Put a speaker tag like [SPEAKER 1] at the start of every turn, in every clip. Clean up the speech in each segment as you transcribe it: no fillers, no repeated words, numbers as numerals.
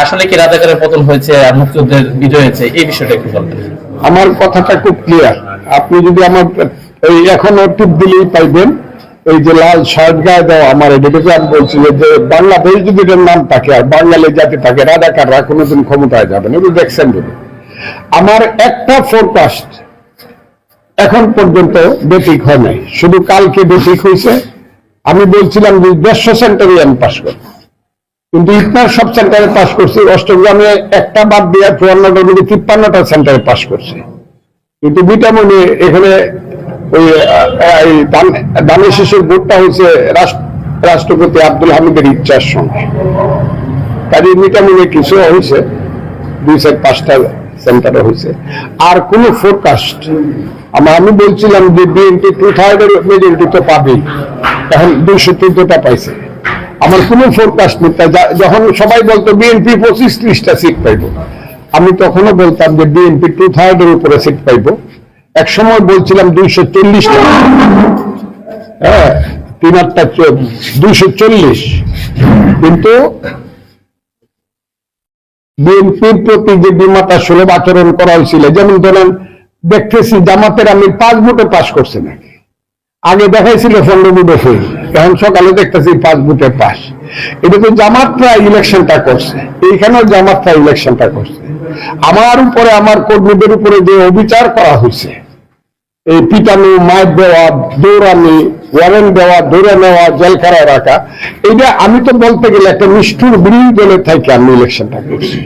[SPEAKER 1] আসলে কি রাজাকারের পতন হয়েছে আর মুক্তিযুদ্ধের বিজয় হয়েছে, এই বিষয়টা একটু বলবেন।
[SPEAKER 2] আমার কথাটা খুব ক্লিয়ার। আপনি যদি আমার এই এখনো টিপ দিলেই পাইবেন, এই যে লাল শার্ট গায়ে দেওয়া আমার এটাকে আমি বলছি যে বাংলাদেশ যদি এটার নাম থাকে আর বাঙালি জাতি থাকে, রাজাকাররা কোনোদিন ক্ষমতায় যাবে না। এগুলো দেখছেন যদি আমার একটা ফোরকাস্ট এখন পর্যন্ত বেঠিক হয় নাই, শুধু কালকে বেঠিক হয়েছে। আমি বলছিলাম যে 150 সেন্টারে আমি পাশ করবো, কিন্তু ইতনার সব সেন্টারে পাশ করছি। অষ্টগ্রামে একটা বাদ দিয়ে 54টার মধ্যে 53টা সেন্টারে পাশ করছি। কিন্তু বিটামনি এখানে ওই দানের শিশুর ভোটটা হয়েছে রাষ্ট্রপতি আব্দুল হামিদের ইচ্ছার সঙ্গে। কাজে বিটামনি কিছু হয়েছে, 2-5টা সেন্টারে হয়েছে। আর কোন ফোরকাস্ট আমি বলছিলাম যে বিএনপি 2/3 মেজরিটি তো পাবেই, এখন 214টা পাইছে। আমার কোনো ফোরকাস্ট নেই। যখন সবাই বলতো বিএনপি 25-30টা সিট পাইব, আমি তখনও বলতাম যে বিএনপি 2/3 উপরে সিট পাইব। এক সময় বলছিলাম 240টা, হ্যাঁ 3-8টা 240। কিন্তু বিএনপির প্রতি যে বিমাতা সুলভ আচরণ করা হয়েছিল, যেমন ধরেন দেখতেছি জামাতের আমি 5 ভোটে পাশ করছে নাকি, আগে দেখাইছিল 15 ভোটে ফেল, এখন সকালে দেখতেছি 5 ভোটে পাস। এটা তো জামাতরা ইলেকশনটা করছে, এইখানেও জামাতরা ইলেকশনটা করছে। আমার উপরে, আমার কর্মীদের উপরে যে অবিচার করা হয়েছে, এই পিটানো, মাইর দেওয়া, দৌড়ানি, ওয়ারেন্ট দেওয়া, ধরে নেওয়া, জেলখানায় রাখা, এইটা আমি তো বলতে গেলে একটা নিষ্ঠুর বিরোধী দলের থেকে আমি ইলেকশনটা করছি।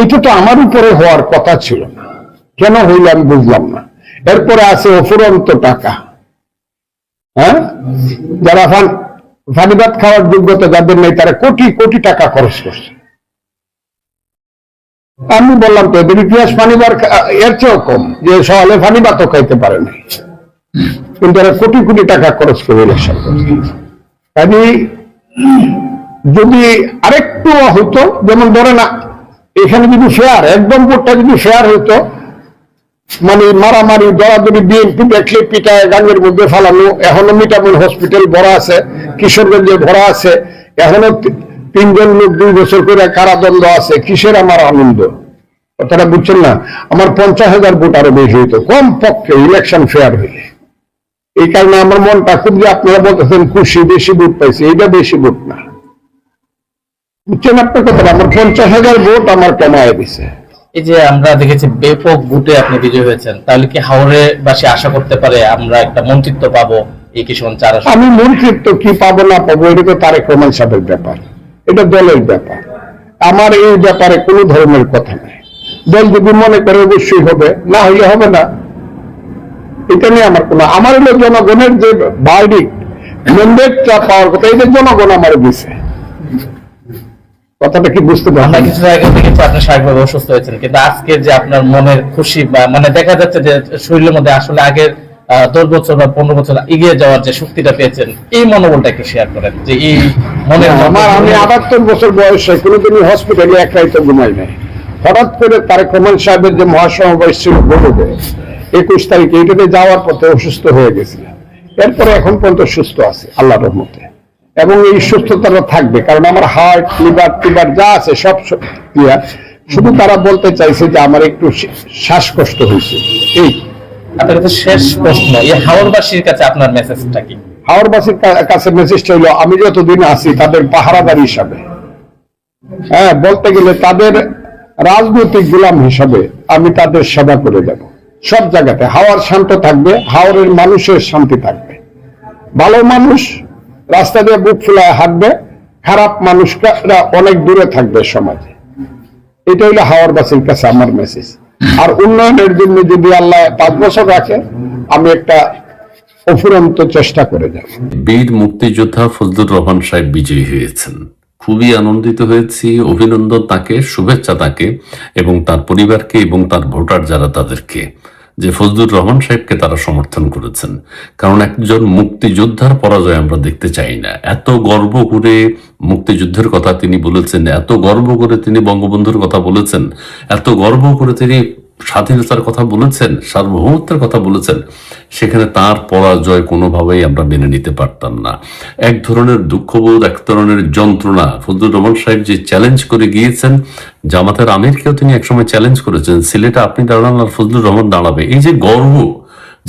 [SPEAKER 2] এটা তো আমার উপরে হওয়ার কথা ছিল না, কেন হইল আমি বুঝলাম না। এরপরে আছে অফুরন্ত টাকা, হ্যাঁ যারা ফানিবাদ খাওয়ার যোগ্যতা যাদের নেই তারা কোটি কোটি টাকা খরচ করছে। আমি বললাম তো এদের ইতিহাস ফানিবার এর চেয়েও কম, যে সহলে ফানিবাদও খাইতে পারে নাই, কিন্তু এরা কোটি কোটি টাকা খরচ করে ইলেকশন করছে। কাজে যদি আরেকটু হইতো, যেমন ধরে না এখানে যদি ফেয়ার, একদম ভোটটা যদি ফেয়ার হইতো, মানে মারামারি দরাদরি, বিএনপি দেখলে পিটায় গাঙ্গের মধ্যে ফালানো, এখনো মিটামুল হসপিটাল ভরা আছে, কিশোরগঞ্জে ভরা আছে, এখনো 3 জন লোক 2 বছর করে কারাদণ্ড আছে। কিসের আমার আনন্দ, কথাটা বুঝছেন না? আমার 50,000 ভোট আরো বেশি হইতো কম পক্ষে ইলেকশন ফেয়ার হইলে। এই কারণে আমার মনটা খুব, যে আপনারা বলতেছেন খুশি বেশি ভোট পাইছে, এইটা বেশি ভোট না, বুঝছেন আপনার কথাটা? আমার 50,000 ভোট আমার কমায় দিছে।
[SPEAKER 1] এই যে আমরা দেখেছি ব্যাপক ভোটে আপনি বিজয় হয়েছেন, তাহলে কি হাওড়ে বাসী আশা করতে পারে আমরা একটা মন্ত্রিত্ব পাবো এই কিশোরগঞ্জ 4 আসনে?
[SPEAKER 2] আমি মন্ত্রিত্ব কি পাবো না পাবো এটা তো তারেক রহমান সাহেবের ব্যাপার, এটা দলের ব্যাপার। আমার এই ব্যাপারে কোনো ধরনের কথা নেই। দল যদি মনে করে অবশ্যই হবে, না হইলে হবে না, এটা নিয়ে আমার কোনো, আমার হলো জনগণের যে ভার্ডিক্ট, ম্যান্ডেটটা পাওয়ার কথা, এই যে জনগণ আমার দিছে। কথাটা কি বুঝতে
[SPEAKER 1] আমরা
[SPEAKER 2] পারছেন?
[SPEAKER 1] কিছু আগে দেখেছি আপনি শারীরিকভাবে অসুস্থ হয়েছেন, কিন্তু আজকে যে আপনার মনের খুশি বা মানে দেখা যাচ্ছে যে শরীরের মধ্যে আসলে আগের 10 বছর বা 15 বছর এগিয়ে যাওয়ার যে শক্তিটা পেয়েছেন, এই মনোবলটা একটু শেয়ার করেন। যে এই মনের
[SPEAKER 2] আমি 78 বছর বয়সে কোনোদিনই হসপিটালে এক রাইতে ঘুমাই নাই। হঠাৎ করে তারেক রহমান সাহেবের যে মহাসমাবেশ ছিল বড়দের 21 তারিখে, এইটাতে যাওয়ার পথে অসুস্থ হয়ে গেছিলাম। এরপরে এখন পর্যন্ত সুস্থ আছে আল্লাহর রহমতে, এবং এই সুস্থতাটা থাকবে, কারণ আমার হার্ট, লিভার যা আছে সব ক্লিয়ার। শুধু তারা বলতে চাইছে যে আমার একটু শ্বাসকষ্ট হয়েছে। এই
[SPEAKER 1] আপনার কাছে শেষ প্রশ্ন, এই হাওড়বাসীর কাছে আপনার মেসেজটা কি?
[SPEAKER 2] হাওড়বাসীর কাছে মেসেজটা হলো, আমি যতদিন আছি তাদের পাহারাদার হিসাবে, হ্যাঁ বলতে গেলে তাদের রাজনৈতিক গোলাম হিসাবে আমি তাদের সেবা করে যাব সব জায়গাতে। হাওড় শান্ত থাকবে, হাওড়ের মানুষের শান্তি থাকবে, ভালো মানুষ রাস্তা দিয়ে বুক ফুলায় হাঁটবে, খারাপ মানুষরা অনেক দূরে থাকবে সমাজে। এটা হইলো হাওড়বাসীর কাছে আমার মেসেজ। আর উন্নয়নের জন্য যদি আল্লাহ 5 বছর রাখে, আমি একটা অফুরন্ত চেষ্টা করে যাব।
[SPEAKER 3] বীর মুক্তিযোদ্ধা ফজলুর রহমান সাহেব বিজয়ী হয়েছেন, খুবই আনন্দিত হয়েছি। অভিনন্দন তাকে, শুভেচ্ছা তাকে এবং তার পরিবারকে এবং তার ভোটার যারা তাদেরকে, যে ফজলুর রহমান সাহেবকে তারা সমর্থন করেছেন। কারণ একজন মুক্তিযোদ্ধার পরাজয় আমরা দেখতে চাই না। এত গর্ব করে মুক্তিযুদ্ধের কথা তিনি বলেছেন, এত গর্ব করে তিনি বঙ্গবন্ধুর কথা বলেছেন, এত গর্ব করে তিনি স্বাধীনতার কথা বলেছেন, সার্বভৌমত্বের কথা বলেছেন, সেখানে তার পরাজয় কোনোভাবেই আমরা মেনে নিতে পারতাম না। এক ধরনের দুঃখবোধ, এক ধরনের যন্ত্রণা। ফজলুর রহমান সাহেব যে চ্যালেঞ্জ করে গিয়েছেন, জামাতের আমিরকেও তিনি একসময় চ্যালেঞ্জ করেছেন, সিলেটে আপনি দাঁড়ান আর ফজলুর রহমান দাঁড়াবে। এই যে গর্ব,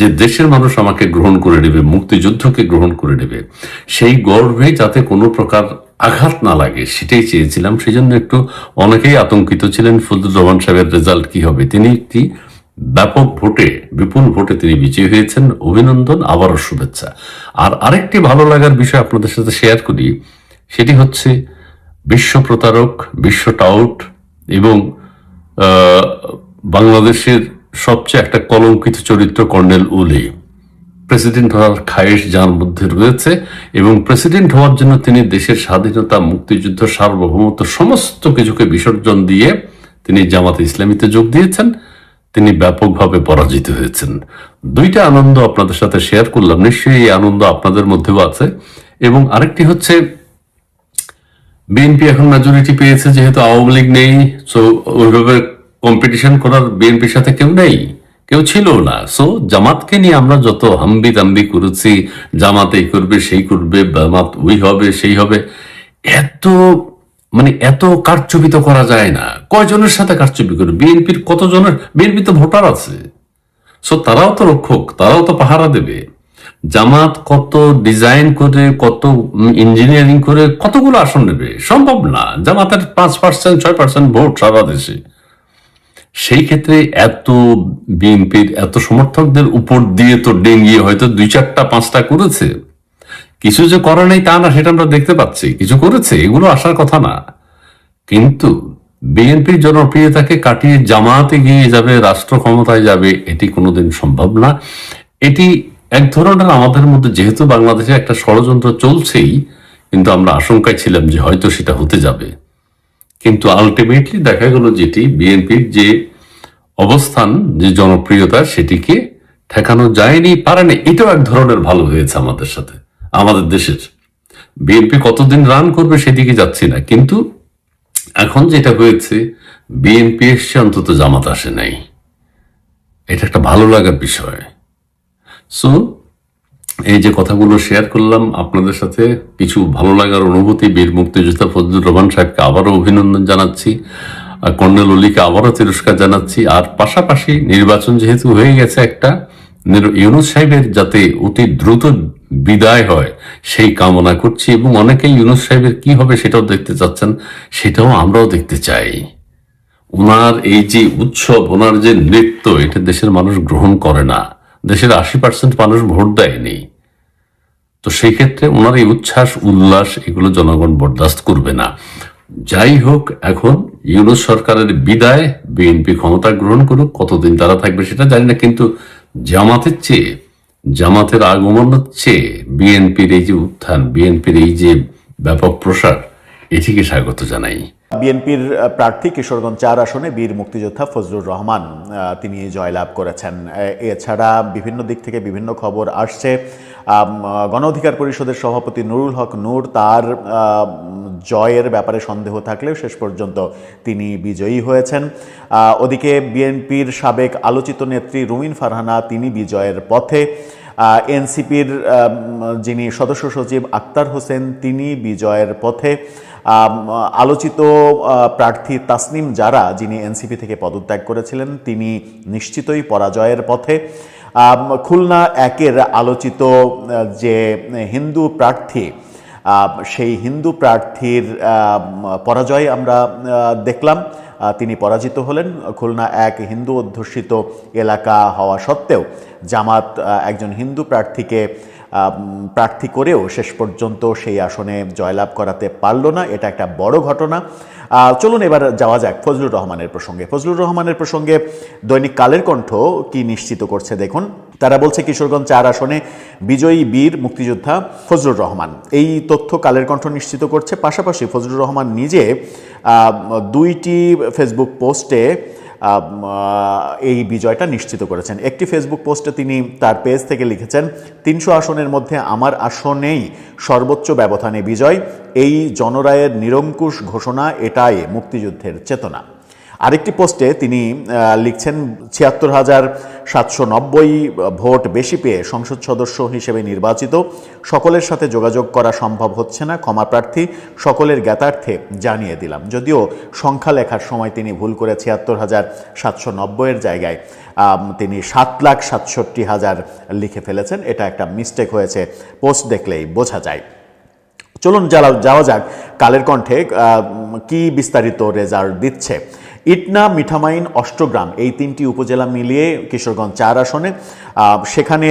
[SPEAKER 3] যে দেশের মানুষ আমাকে গ্রহণ করে নেবে, মুক্তিযুদ্ধকে গ্রহণ করে নেবে, সেই গর্বে যাতে কোনো প্রকার আঘাত না লাগে সেটাই চেয়েছিলাম। সেই জন্য একটু অনেকেই আতঙ্কিত ছিলেন ফজলুর রহমান সাহেবের রেজাল্ট কি হবে। তিনি একটি ব্যাপক ভোটে, বিপুল ভোটে তিনি বিজয়ী হয়েছেন। অভিনন্দন, আবারও শুভেচ্ছা। আর আরেকটি ভালো লাগার বিষয় আপনাদের সাথে শেয়ার করি, সেটি হচ্ছে বিশ্ব প্রতারক, বিশ্ব টাউট এবং বাংলাদেশের সবচেয়ে একটা কলঙ্কিত চরিত্র কর্নেল উলি, প্রেসিডেন্ট হওয়ার খায়েশ যার মধ্যে রয়েছে, এবং প্রেসিডেন্ট হওয়ার জন্য তিনি দেশের স্বাধীনতা, মুক্তিযুদ্ধ, সার্বভৌমত্ব সমস্ত কিছুকে বিসর্জন দিয়ে তিনি জামাতে ইসলামীতে যোগ দিয়েছেন। তিনি ব্যাপকভাবে পরাজিত হয়েছেন। দুইটা আনন্দ আপনাদের সাথে শেয়ার করলাম, নিশ্চয়ই এই আনন্দ আপনাদের মধ্যেও আছে। এবং আরেকটি হচ্ছে, বিএনপি এখন মেজরিটি পেয়েছে, যেহেতু আওয়ামী লীগ নেই, সো ওইভাবে কম্পিটিশন করার বিএনপির সাথে কেউ নেই, কেউ ছিল না। সো জামাতকে নিয়ে আমরা যত হাম্বি দাম্বি করেছি, জামাত এই করবে সেই করবে, জামাত ওই হবে সেই হবে, এত এত কারচুপি তো করা যায় না। কয়জনের সাথে কারচুপি করে? বিএনপির কতজনের, বিএনপি তো ভোটার আছে, সো তারাও তো রক্ষক, তারাও তো পাহারা দেবে। জামাত কত ডিজাইন করে, কত ইঞ্জিনিয়ারিং করে কতগুলো আসন নেবে? সম্ভব না। জামাতের 5%, 6% ভোট সারা দেশে। সেই ক্ষেত্রে এত বিএনপির এত সমর্থকদের উপর দিয়ে তো ডেঙ্গিয়ে হয়তো 2, 4টা, 5টা করেছে। কিছু যে করে নাই তা না, সেটা আমরা দেখতে পাচ্ছি। কিছু করেছে, এগুলো আসার কথা না। কিন্তু বিএনপির জনপ্রিয়তাকে কাটিয়ে জামাতে গিয়ে যাবে, রাষ্ট্র ক্ষমতায় যাবে, এটি কোনোদিন সম্ভব না। এটি এক ধরনের আমাদের মধ্যে, যেহেতু বাংলাদেশে একটা ষড়যন্ত্র চলছেই, কিন্তু আমরা আশঙ্কায় ছিলাম যে হয়তো সেটা হতে যাবে। কিন্তু আলটিমেটলি দেখা গেল যেটি বিএনপির যে অবস্থান, যে জনপ্রিয়তা, সেটিকে ঠেকানো যায়নি, পারেনি। এটাও এক ধরনের ভালো হয়েছে আমাদের সাথে, আমাদের দেশের। বিএনপি কতদিন রান করবে সেদিকে যাচ্ছি না, কিন্তু এখন যেটা হয়েছে, বিএনপি এসছে, অন্তত জামাত আসে নাই। এটা একটা ভালো লাগার বিষয়। সো এই যে কথাগুলো শেয়ার করলাম আপনাদের সাথে, কিছু ভালো লাগার অনুভূতি। বীর মুক্তিযোদ্ধা ফজলুর রহমান সাহেবকে আবারও অভিনন্দন জানাচ্ছি, কর্নেল অলিকে আবারও তিরস্কার জানাচ্ছি। আর পাশাপাশি নির্বাচন যেহেতু হয়ে গেছে একটা, ইউনূস সাহেবের যাতে অতি দ্রুত বিদায় হয় সেই কামনা করছি। এবং অনেকেই ইউনূস সাহেবের কি হবে সেটাও দেখতে চাচ্ছেন, সেটাও আমরাও দেখতে চাই। ওনার এই যে উৎসব, ওনার যে নৃত্য, এটা দেশের মানুষ গ্রহণ করে না। দেশের 80% মানুষ ভোট দেয়নি। তো সেই ক্ষেত্রে ওনার এই উচ্ছ্বাস, উল্লাস, এগুলো জনগণ বরদাস্ত করবে না। যাই হোক, এখন ইউনূস সরকারের বিদায়, বিএনপি ক্ষমতা গ্রহণ করুক, কতদিন তারা থাকবে সেটা জানি না, কিন্তু জামাতের চেয়ে, জামাতের আগমনের চেয়ে বিএনপির এই যে উত্থান, বিএনপির এই যে ব্যাপক প্রসার, এটিকে স্বাগত জানাই।
[SPEAKER 4] বিএনপির প্রার্থী কিশোরগঞ্জ 4 আসনে বীর মুক্তিযোদ্ধা ফজলুর রহমান তিনি জয়লাভ করেছেন। এছাড়া বিভিন্ন দিক থেকে বিভিন্ন খবর আসছে। গণ অধিকার পরিষদের সভাপতি নুরুল হক নূর, তার জয়ের ব্যাপারে সন্দেহ থাকলেও শেষ পর্যন্ত তিনি বিজয়ী হয়েছেন। ওদিকে বিএনপির সাবেক আলোচিত নেত্রী রুমিন ফারহানা, তিনি বিজয়ের পথে। এনসিপির যিনি সদস্য সচিব আক্তার হোসেন, তিনি বিজয়ের পথে। আলোচিত প্রার্থী তাসনিম জারা, যিনি এনসিপি থেকে পদত্যাগ করেছিলেন, তিনি নিশ্চিতই পরাজয়ের পথে। খুলনা 1-এর আলোচিত যে হিন্দু প্রার্থী, সেই হিন্দু প্রার্থীর পরাজয় আমরা দেখলাম। তিনি পরাজিত হলেন। খুলনা 1 হিন্দু অধ্যুষিত এলাকা হওয়া সত্ত্বেও জামাত একজন হিন্দু প্রার্থীকে প্রার্থী করেও শেষ পর্যন্ত সেই আসনে জয়লাভ করাতে পারল না। এটা একটা বড় ঘটনা। চলুন এবার যাওয়া যাক ফজলুর রহমানের প্রসঙ্গে। ফজলুর রহমানের প্রসঙ্গে দৈনিক কালের কণ্ঠ কি নিশ্চিত করছে দেখুন। তারা বলছে কিশোরগঞ্জ 4 আসনে বিজয়ী বীর মুক্তিযোদ্ধা ফজলুর রহমান। এই তথ্য কালের কণ্ঠ নিশ্চিত করছে। পাশাপাশি ফজলুর রহমান নিজে 2টি ফেসবুক পোস্টে এই বিজয়টা নিশ্চিত করেছেন। একটি ফেসবুক পোস্টে তিনি তার পেজ থেকে লিখেছেন, 300 আসনের মধ্যে আমার আসনেই সর্বোচ্চ ব্যবধানে বিজয়। এই জনরায়ের নিরঙ্কুশ ঘোষণা, এটাই মুক্তিযুদ্ধের চেতনা। আরেকটি পোস্টে তিনি লিখছেন ৭৬,৭৯০ ভোট বেশি পেয়ে সংসদ সদস্য হিসেবে নির্বাচিত, সকলের সাথে যোগাযোগ করা সম্ভব হচ্ছে না, ক্ষমা প্রার্থী, সকলের জ্ঞাতার্থে জানিয়ে দিলাম। যদিও সংখ্যা লেখার সময় তিনি ভুল করে ৭৬,৭৯০ জায়গায় তিনি ৭,৬৭,০০০ লিখে ফেলেছেন। এটা একটা মিস্টেক হয়েছে, পোস্ট দেখলেই বোঝা যায়। চলুন যাওয়া যাক কালের কণ্ঠে কি বিস্তারিত রেজাল্ট দিচ্ছে। ইটনা, মিঠামাইন, অষ্টগ্রাম এই 3টি উপজেলা মিলিয়ে কিশোরগঞ্জ 4 আসনে সেখানে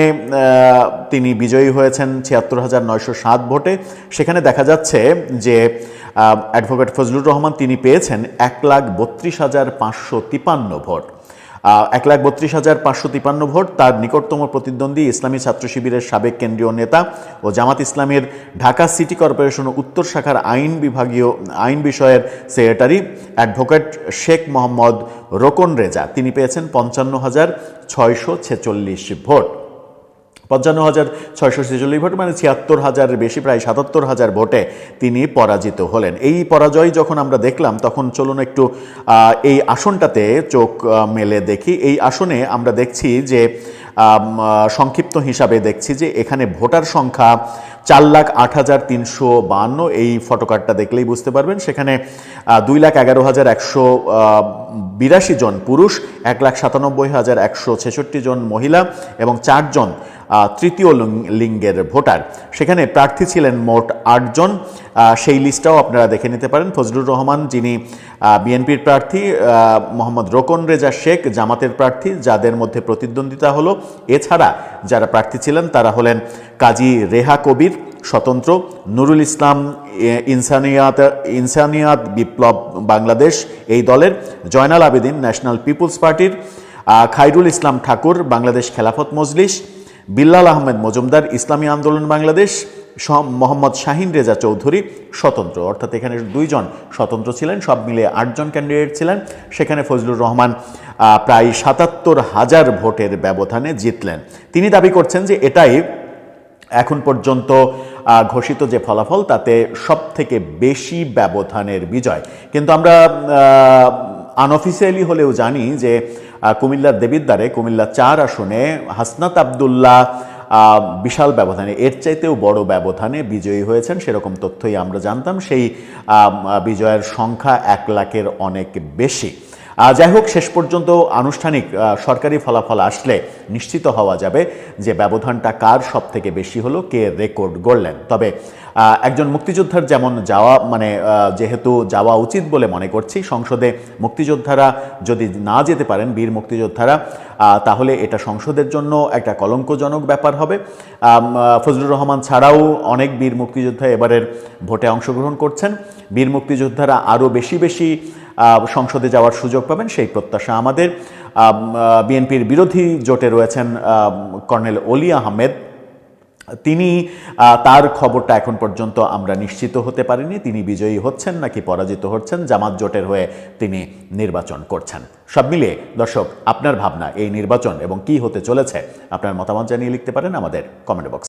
[SPEAKER 4] তিনি বিজয়ী হয়েছেন ৭৬,৯০৭ ভোটে। সেখানে দেখা যাচ্ছে যে অ্যাডভোকেট ফজলুর রহমান তিনি পেয়েছেন ১,৩২,৫৫৩ ভোট। ১,৩২,৫৫৩ ভোট। তার নিকটতম প্রতিদ্বন্দ্বী ইসলামী ছাত্র শিবিরের সাবেক কেন্দ্রীয় নেতা ও জামাত ইসলামের ঢাকা সিটি কর্পোরেশন উত্তর শাখার আইন বিষয়ের সেক্রেটারি অ্যাডভোকেট শেখ মোহাম্মদ রোকন রেজা, তিনি পেয়েছেন ৫৫,৬৪৬ ভোট। ৫৫,৬৪৬ ভোট মানে ৭৬,০০০ বেশি, প্রায় ৭৭,০০০ ভোটে তিনি পরাজিত হলেন। এই পরাজয় যখন আমরা দেখলাম তখন চলুন একটু এই আসনটাতে চোখ মেলে দেখি। এই আসনে আমরা দেখছি যে সংক্ষিপ্ত হিসাবে দেখছি যে এখানে ভোটার সংখ্যা ৪,০৮,৩৫২। এই ফটোকার্ডটা দেখলেই বুঝতে পারবেন। সেখানে ২,১১,১৮২ জন পুরুষ, ১,৯৭,১৬৬ জন মহিলা এবং 4 জন তৃতীয় লিঙ্গের ভোটার। সেখানে প্রার্থী ছিলেন মোট 8 জন। সেই লিস্টটাও আপনারা দেখে নিতে পারেন। ফজলুর রহমান যিনি বিএনপির প্রার্থী, মোহাম্মদ রোকন রেজা শেখ জামাতের প্রার্থী, যাদের মধ্যে প্রতিদ্বন্দ্বিতা হলো। এছাড়া যারা প্রার্থী ছিলেন তারা হলেন কাজী রেহা কবির স্বতন্ত্র, নুরুল ইসলাম ইনসানিয়াত বিপ্লব বাংলাদেশ এই দলের, জয়নাল আবেদিন ন্যাশনাল পিপুলস পার্টির, খায়রুল ইসলাম ঠাকুর বাংলাদেশ খেলাফত মজলিস, বিল্লাল আহমেদ মজুমদার ইসলামী আন্দোলন বাংলাদেশ, মোহাম্মদ শাহিন রেজা চৌধুরী স্বতন্ত্র। অর্থাৎ এখানে 2 জন স্বতন্ত্র ছিলেন, সব মিলিয়ে 8 জন ক্যান্ডিডেট ছিলেন। সেখানে ফজলুর রহমান প্রায় ৭৭,০০০ ভোটের ব্যবধানে জিতলেন। তিনি দাবি করছেন যে এটাই এখন পর্যন্ত ঘোষিত যে ফলাফল তাতে সবথেকে বেশি ব্যবধানের বিজয়। কিন্তু আমরা আনঅফিসিয়ালি হলেও জানি যে কুমিল্লার দেবিদ্বারে কুমিল্লা 4 আসনে হাসনাত আবদুল্লাহ বিশাল ব্যবধানে, এর চাইতেও বড় ব্যবধানে বিজয়ী হয়েছেন, সেরকম তথ্যই আমরা জানতাম। সেই বিজয়ের সংখ্যা 1 লাখের অনেক বেশি। যাই হোক, শেষ পর্যন্ত আনুষ্ঠানিক সরকারি ফলাফল আসলে নিশ্চিত হওয়া যাবে যে ব্যবধানটা কার সব থেকে বেশি হলো, কে রেকর্ড গড়লেন। তবে একজন মুক্তিযোদ্ধার যেমন যেহেতু যাওয়া উচিত বলে মনে করছি, সংসদে মুক্তিযোদ্ধারা যদি না যেতে পারেন, বীর মুক্তিযোদ্ধারা, তাহলে এটা সংসদের জন্য একটা কলঙ্কজনক ব্যাপার হবে। ফজলুর রহমান ছাড়াও অনেক বীর মুক্তিযোদ্ধা এবারের ভোটে অংশগ্রহণ করছেন। বীর মুক্তিযোদ্ধারা আরও বেশি সংসদে যাওয়ার সুযোগ পাবেন, সেই প্রত্যাশা আমাদের। বিএনপির বিরোধী জোটে রয়েছেন কর্নেল অলি আহমেদ, তিনি তার খবরটা এখন পর্যন্ত আমরা নিশ্চিত হতে পারিনি, তিনি বিজয়ী হচ্ছেন নাকি পরাজিত হচ্ছেন, জামাত জোটের হয়ে তিনি নির্বাচন করছেন। সব মিলিয়ে দর্শক, আপনার ভাবনা এই নির্বাচন এবং কি হতে চলেছে, আপনার মতামত জানিয়ে লিখতে পারেন আমাদের কমেন্ট বক্সে।